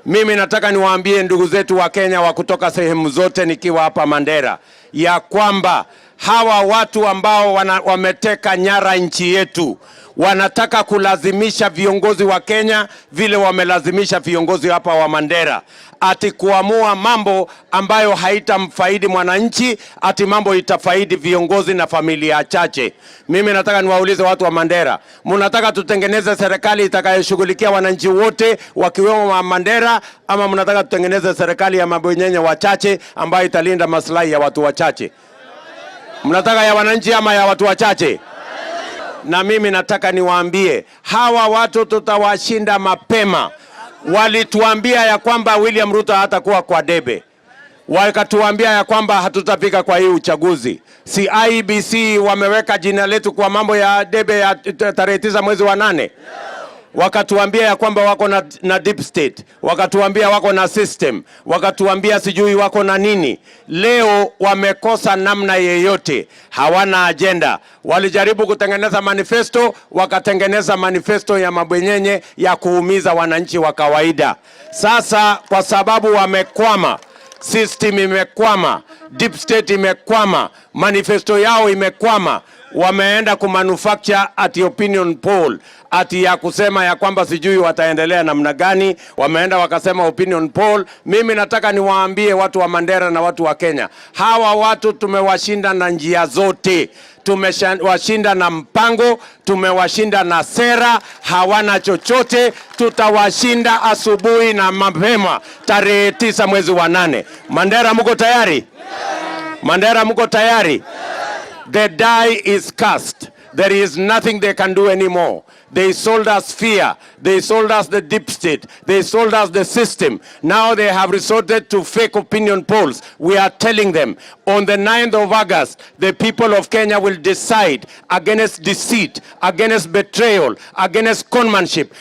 Mimi nataka niwaambie ndugu zetu wa Kenya wa kutoka sehemu zote nikiwa hapa Mandera ya kwamba hawa watu ambao wameteka nyara nchi yetu wanataka kulazimisha viongozi wa Kenya vile wamelazimisha viongozi hapa wa Mandera ati kuamua mambo ambayo haitamfaidi mwananchi, ati mambo itafaidi viongozi na familia chache. Mimi nataka niwaulize watu wa Mandera, mnataka tutengeneze serikali itakayoshughulikia wananchi wote wakiwemo wa Mandera, ama mnataka tutengeneze serikali ya mabwenyenye wachache ambayo italinda maslahi ya watu wachache? Mnataka ya wananchi ama ya watu wachache? Na mimi nataka niwaambie hawa watu tutawashinda mapema. Walituambia ya kwamba William Ruto hatakuwa kwa debe, wakatuambia ya kwamba hatutafika kwa hii uchaguzi. Si IEBC wameweka jina letu kwa mambo ya debe ya tarehe 9 mwezi wa 8? Wakatuambia ya kwamba wako na deep state, wakatuambia wako na system, wakatuambia sijui wako na nini. Leo wamekosa namna yeyote, hawana agenda. Walijaribu kutengeneza manifesto, wakatengeneza manifesto ya mabwenyenye ya kuumiza wananchi wa kawaida. Sasa kwa sababu wamekwama, system imekwama, deep state imekwama, manifesto yao imekwama, wameenda kumanufacture ati opinion poll, ati ya kusema ya kwamba sijui wataendelea namna gani. Wameenda wakasema opinion poll. Mimi nataka niwaambie watu wa Mandera na watu wa Kenya, hawa watu tumewashinda na njia zote. Tumewashinda na mpango, tumewashinda na sera, hawana chochote. Tutawashinda asubuhi na mapema tarehe 9 mwezi wa 8. Mandera mko tayari? Mandera mko tayari? The die is cast. There is nothing they can do anymore. They sold us fear. They sold us the deep state. They sold us the system. Now they have resorted to fake opinion polls. We are telling them on the 9th of August, the people of Kenya will decide against deceit, against betrayal, against conmanship.